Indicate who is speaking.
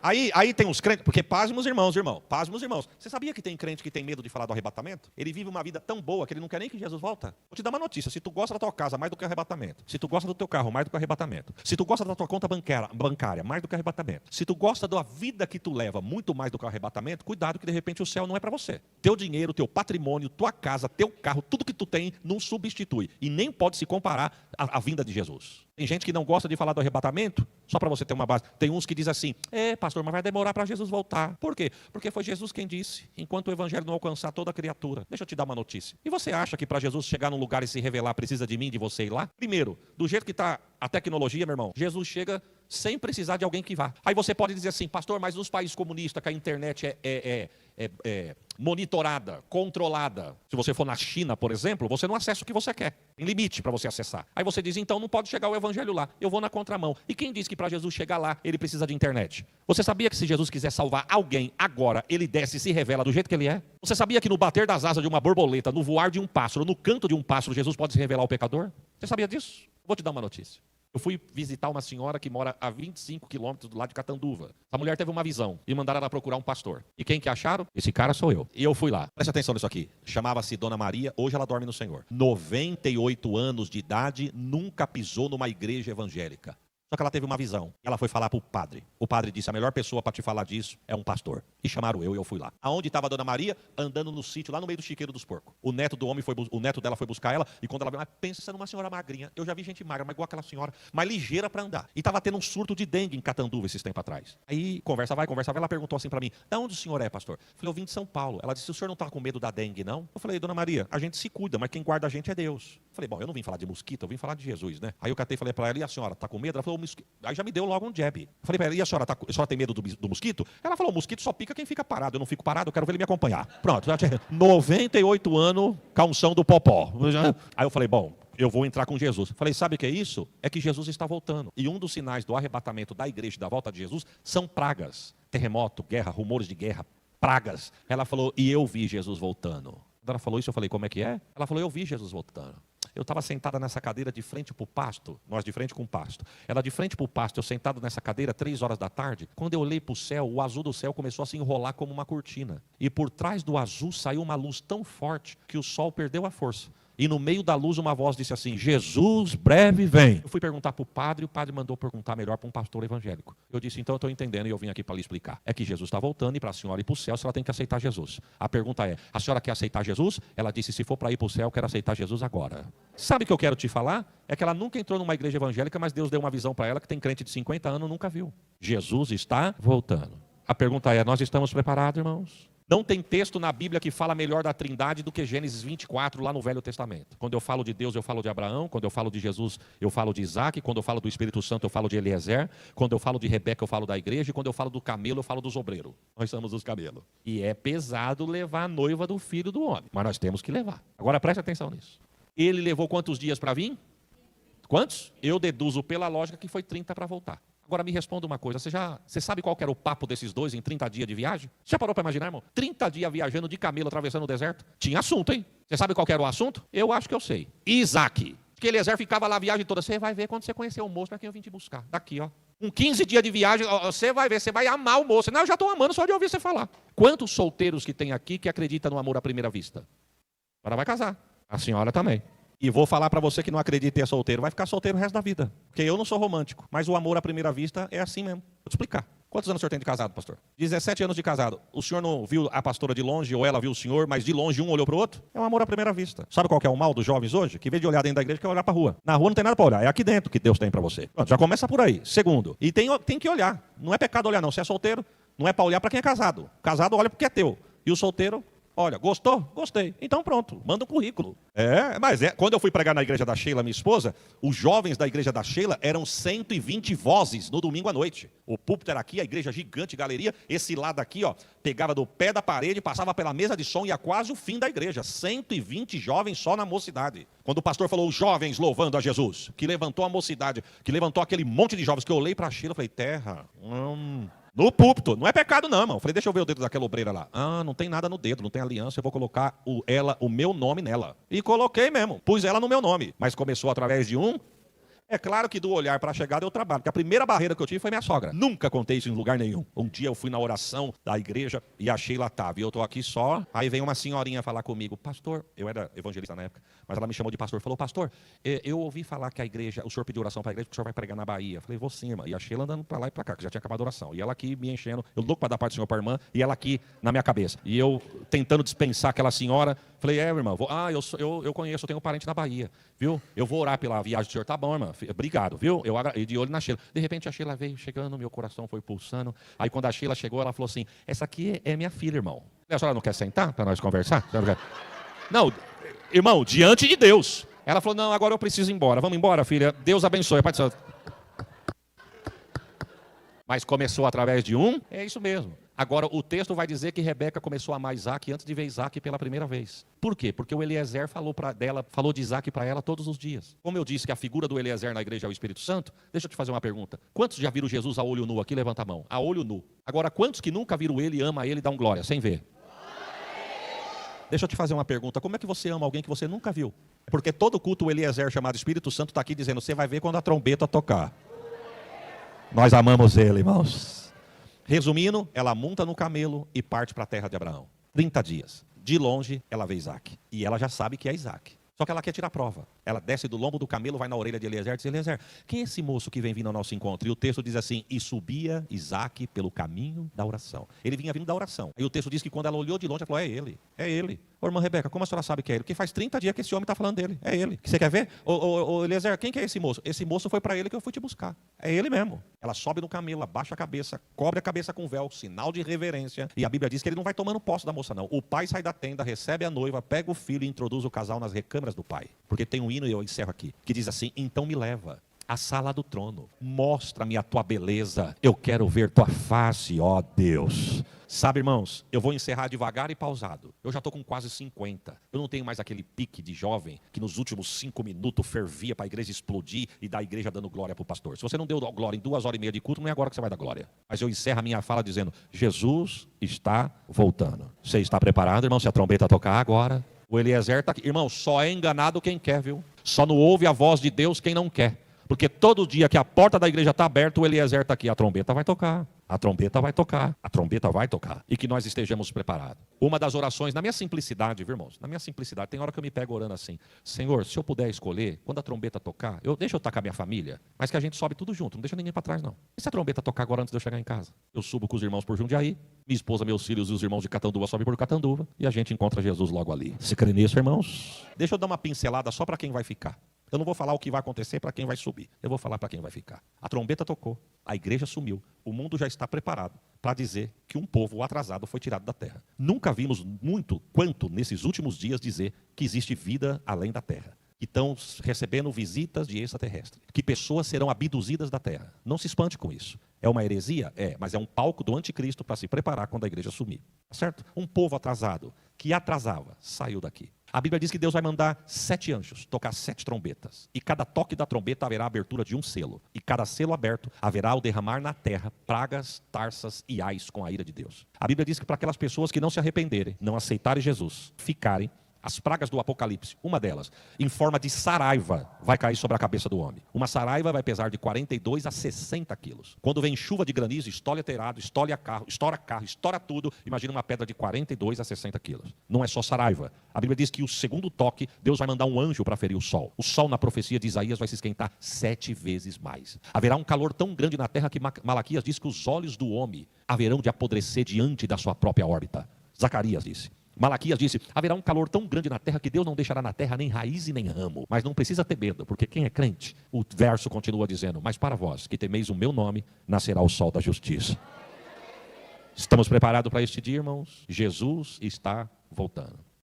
Speaker 1: Aí tem uns crentes, porque pasmem os irmãos, pasmem os irmãos. Você sabia que tem crente que tem medo de falar do arrebatamento? Ele vive uma vida tão boa que ele não quer nem que Jesus volta. Vou te dar uma notícia, se tu gosta da tua casa mais do que o arrebatamento, se tu gosta do teu carro mais do que o arrebatamento, se tu gosta da tua conta bancária mais do que o arrebatamento, se tu gosta da vida que tu leva muito mais do que o arrebatamento, cuidado que de repente o céu não é para você. Teu dinheiro, teu patrimônio, tua casa, teu carro, tudo que tu tem não substitui e nem pode se comparar à vinda de Jesus. Tem gente que não gosta de falar do arrebatamento, só para você ter uma base. Tem uns que dizem assim, pastor, mas vai demorar para Jesus voltar. Por quê? Porque foi Jesus quem disse, enquanto o evangelho não alcançar toda a criatura. Deixa eu te dar uma notícia. E você acha que para Jesus chegar num lugar e se revelar, precisa de mim, de você ir lá? Primeiro, do jeito que está a tecnologia, meu irmão, Jesus chega sem precisar de alguém que vá. Aí você pode dizer assim, pastor, mas nos países comunistas que a internet é monitorada, controlada. Se você for na China, por exemplo, você não acessa o que você quer. Tem limite para você acessar. Aí você diz, então não pode chegar o evangelho lá. Eu vou na contramão. E quem diz que para Jesus chegar lá, ele precisa de internet? Você sabia que se Jesus quiser salvar alguém agora, ele desce e se revela do jeito que ele é? Você sabia que no bater das asas de uma borboleta, no voar de um pássaro, no canto de um pássaro, Jesus pode se revelar ao pecador? Você sabia disso? Vou te dar uma notícia. Eu fui visitar uma senhora que mora a 25 quilômetros do lado de Catanduva. A mulher teve uma visão e mandaram ela procurar um pastor. E quem que acharam? Esse cara sou eu. E eu fui lá. Preste atenção nisso aqui. Chamava-se Dona Maria, hoje ela dorme no Senhor. 98 anos de idade, nunca pisou numa igreja evangélica. Só que ela teve uma visão. Ela foi falar para o padre. O padre disse, a melhor pessoa para te falar disso é um pastor. E chamaram eu e eu fui lá. Aonde estava a Dona Maria? Andando no sítio, lá no meio do chiqueiro dos porcos. O neto dela foi buscar ela. E quando ela veio, pensa numa senhora magrinha. Eu já vi gente magra, mas igual aquela senhora. Mas ligeira para andar. E estava tendo um surto de dengue em Catanduva esses tempos atrás. Aí, conversa vai. Ela perguntou assim para mim, de onde o senhor é, pastor? Eu falei, eu vim de São Paulo. Ela disse, o senhor não está com medo da dengue, não? Eu falei, Dona Maria, a gente se cuida, mas quem guarda a gente é Deus. Eu falei, bom, eu não vim falar de mosquito, eu vim falar de Jesus, né? Aí eu catei e falei para ela, e a senhora, está com medo? Ela falou, aí já me deu logo um jab. Eu falei para ela, e a senhora tem medo do mosquito? Ela falou, o mosquito só pica quem fica parado. Eu não fico parado, eu quero ver ele me acompanhar. Pronto, 98 anos, calção do popó. Aí eu falei, bom, eu vou entrar com Jesus. Falei, sabe o que é isso? É que Jesus está voltando. E um dos sinais do arrebatamento da igreja e da volta de Jesus são pragas. Terremoto, guerra, rumores de guerra, pragas. Ela falou, e eu vi Jesus voltando. Quando ela falou isso, eu falei, como é que é? Ela falou, eu vi Jesus voltando. Eu estava sentada nessa cadeira de frente para o pasto, nós de frente com o pasto. Ela de frente para o pasto, eu sentado nessa cadeira, 3 horas da tarde. Quando eu olhei para o céu, o azul do céu começou a se enrolar como uma cortina. E por trás do azul saiu uma luz tão forte que o sol perdeu a força. E no meio da luz uma voz disse assim, Jesus breve vem. Eu fui perguntar para o padre e o padre mandou perguntar melhor para um pastor evangélico. Eu disse, então eu estou entendendo e eu vim aqui para lhe explicar. É que Jesus está voltando e para a senhora ir para o céu, ela tem que aceitar Jesus. A pergunta é, a senhora quer aceitar Jesus? Ela disse, se for para ir para o céu, eu quero aceitar Jesus agora. Sabe o que eu quero te falar? É que ela nunca entrou numa igreja evangélica, mas Deus deu uma visão para ela que tem crente de 50 anos nunca viu. Jesus está voltando. A pergunta é, nós estamos preparados, irmãos? Não tem texto na Bíblia que fala melhor da Trindade do que Gênesis 24, lá no Velho Testamento. Quando eu falo de Deus, eu falo de Abraão. Quando eu falo de Jesus, eu falo de Isaac. Quando eu falo do Espírito Santo, eu falo de Eliezer. Quando eu falo de Rebeca, eu falo da igreja. E quando eu falo do camelo, eu falo dos obreiros. Nós somos os camelos. E é pesado levar a noiva do filho do homem. Mas nós temos que levar. Agora preste atenção nisso. Ele levou quantos dias para vir? Quantos? Eu deduzo pela lógica que foi 30 para voltar. Agora me responda uma coisa, você sabe qual que era o papo desses dois em 30 dias de viagem? Você já parou para imaginar, irmão? 30 dias viajando de camelo, atravessando o deserto? Tinha assunto, hein? Você sabe qual que era o assunto? Eu acho que eu sei. Isaac. Que Eliezer ficava lá a viagem toda. Você vai ver quando você conhecer o moço para quem eu vim te buscar. Daqui, ó. Com 15 dias de viagem, você vai ver, você vai amar o moço. Não, eu já estou amando só de ouvir você falar. Quantos solteiros que tem aqui que acreditam no amor à primeira vista? Agora vai casar. A senhora também. E vou falar para você que não acredita e é solteiro, vai ficar solteiro o resto da vida. Porque eu não sou romântico, mas o amor à primeira vista é assim mesmo. Vou te explicar. Quantos anos o senhor tem de casado, pastor? 17 anos de casado. O senhor não viu a pastora de longe, ou ela viu o senhor, mas de longe um olhou para o outro? É um amor à primeira vista. Sabe qual que é o mal dos jovens hoje? Que em vez de olhar dentro da igreja, quer olhar para a rua. Na rua não tem nada para olhar, é aqui dentro que Deus tem para você. Pronto, já começa por aí. Segundo, e tem que olhar. Não é pecado olhar não, se é solteiro, não é para olhar para quem é casado. Casado olha porque é teu. E o solteiro... Olha, gostou? Gostei. Então pronto, manda um currículo. Quando eu fui pregar na igreja da Sheila, minha esposa, os jovens da igreja da Sheila eram 120 vozes no domingo à noite. O púlpito era aqui, a igreja gigante, galeria, esse lado aqui, ó, pegava do pé da parede, passava pela mesa de som e ia quase o fim da igreja. 120 jovens só na mocidade. Quando o pastor falou os jovens louvando a Jesus, que levantou a mocidade, que levantou aquele monte de jovens, que eu olhei para a Sheila e falei, terra, no púlpito, não é pecado não, irmão. Falei, deixa eu ver o dedo daquela obreira lá. Não tem nada no dedo, não tem aliança, eu vou colocar o meu nome nela. E coloquei mesmo, pus ela no meu nome. Mas começou através de um É claro que do olhar para a chegada eu trabalho, porque a primeira barreira que eu tive foi minha sogra. Nunca contei isso em lugar nenhum. Um dia eu fui na oração da igreja e a Sheila estava. E eu estou aqui só. Aí vem uma senhorinha falar comigo. Pastor, eu era evangelista na época, mas ela me chamou de pastor. Falou, pastor, eu ouvi falar que a igreja, o senhor pediu oração para a igreja, porque o senhor vai pregar na Bahia. Eu falei, vou sim, irmã. E a Sheila andando para lá e para cá, que já tinha acabado a oração. E ela aqui me enchendo, eu louco para dar parte do senhor para a irmã, e ela aqui na minha cabeça. E eu tentando dispensar aquela senhora. Falei, irmã, eu conheço, eu tenho um parente na Bahia, viu? Eu vou orar pela viagem do senhor. Tá bom, irmã, obrigado, viu? E de olho na Sheila. De repente a Sheila veio chegando, meu coração foi pulsando. Aí quando a Sheila chegou, ela falou assim, essa aqui é minha filha, irmão. A senhora não quer sentar para nós conversar? Não, irmão, diante de Deus. Ela falou, não, agora eu preciso ir embora. Vamos embora, filha. Deus abençoe. Pai do céu. Mas começou através de um? É isso mesmo. Agora, o texto vai dizer que Rebeca começou a amar Isaac antes de ver Isaac pela primeira vez. Por quê? Porque o Eliezer falou de Isaac para ela todos os dias. Como eu disse que a figura do Eliezer na igreja é o Espírito Santo, deixa eu te fazer uma pergunta. Quantos já viram Jesus a olho nu aqui? Levanta a mão. A olho nu. Agora, quantos que nunca viram ele, ama ele e dão glória, sem ver? Deixa eu te fazer uma pergunta. Como é que você ama alguém que você nunca viu? Porque todo culto o Eliezer chamado Espírito Santo está aqui dizendo, você vai ver quando a trombeta tocar. Nós amamos ele, irmãos. Resumindo, ela monta no camelo e parte para a terra de Abraão. 30 dias. De longe, ela vê Isaac. E ela já sabe que é Isaac. Só que ela quer tirar prova. Ela desce do lombo do camelo, vai na orelha de Eliezer e diz, Eliezer, quem é esse moço que vem vindo ao nosso encontro? E o texto diz assim, e subia Isaac pelo caminho da oração. Ele vinha vindo da oração. E o texto diz que quando ela olhou de longe, ela falou, é ele, é ele. Ô, irmã Rebeca, como a senhora sabe que é ele? Porque faz 30 dias que esse homem está falando dele. É ele. Você quer ver? Ô, Eliezer, quem que é esse moço? Esse moço foi para ele que eu fui te buscar. É ele mesmo. Ela sobe no camelo, abaixa a cabeça, cobre a cabeça com véu, sinal de reverência. E a Bíblia diz que ele não vai tomando posse da moça, não. O pai sai da tenda, recebe a noiva, pega o filho e introduz o casal nas recâmaras do pai. Porque tem um hino, e eu encerro aqui, que diz assim, então me leva à sala do trono, mostra-me a tua beleza, eu quero ver tua face, ó Deus. Sabe, irmãos, eu vou encerrar devagar e pausado. Eu já estou com quase 50. Eu não tenho mais aquele pique de jovem que nos últimos 5 minutos fervia para a igreja explodir e da igreja dando glória para o pastor. Se você não deu glória em 2h30 de culto, não é agora que você vai dar glória. Mas eu encerro a minha fala dizendo, Jesus está voltando. Você está preparado, irmão? Se a trombeta tocar agora... O Eliezer está aqui. Irmão, só é enganado quem quer, viu? Só não ouve a voz de Deus quem não quer. Porque todo dia que a porta da igreja está aberta, o Eliezer está aqui. A trombeta vai tocar. A trombeta vai tocar. A trombeta vai tocar. E que nós estejamos preparados. Uma das orações, na minha simplicidade, viu, irmãos? Na minha simplicidade, tem hora que eu me pego orando assim. Senhor, se eu puder escolher, quando a trombeta tocar, deixa eu estar com a minha família, mas que a gente sobe tudo junto, não deixa ninguém para trás, não. E se a trombeta tocar agora antes de eu chegar em casa? Eu subo com os irmãos por Jundiaí, minha esposa, meus filhos e os irmãos de Catanduva sobem por Catanduva, e a gente encontra Jesus logo ali. Você crê nisso, irmãos? Deixa eu dar uma pincelada só para quem vai ficar. Eu não vou falar o que vai acontecer para quem vai subir. Eu vou falar para quem vai ficar. A trombeta tocou, a igreja sumiu. O mundo já está preparado para dizer que um povo atrasado foi tirado da terra. Nunca vimos muito quanto nesses últimos dias dizer que existe vida além da terra. Que estão recebendo visitas de extraterrestres. Que pessoas serão abduzidas da terra. Não se espante com isso. É uma heresia? É, mas é um palco do anticristo para se preparar quando a igreja sumir. Certo? Um povo atrasado, que atrasava, saiu daqui. A Bíblia diz que Deus vai mandar 7 anjos tocar 7 trombetas. E cada toque da trombeta haverá a abertura de um selo. E cada selo aberto haverá o derramar na terra pragas, tarsas e ais com a ira de Deus. A Bíblia diz que para aquelas pessoas que não se arrependerem, não aceitarem Jesus, ficarem, as pragas do Apocalipse, uma delas, em forma de saraiva, vai cair sobre a cabeça do homem. Uma saraiva vai pesar de 42 a 60 quilos. Quando vem chuva de granizo, estoura telhado, estoura carro, estoura tudo. Imagina uma pedra de 42 a 60 quilos. Não é só saraiva. A Bíblia diz que o segundo toque, Deus vai mandar um anjo para ferir o sol. O sol, na profecia de Isaías, vai se esquentar 7 vezes mais. Haverá um calor tão grande na terra que Malaquias diz que os olhos do homem haverão de apodrecer diante da sua própria órbita. Zacarias disse. Malaquias disse, haverá um calor tão grande na terra que Deus não deixará na terra nem raiz e nem ramo. Mas não precisa ter medo, porque quem é crente, o verso continua dizendo, mas para vós que temeis o meu nome, nascerá o sol da justiça. Estamos preparados para este dia, irmãos? Jesus está voltando.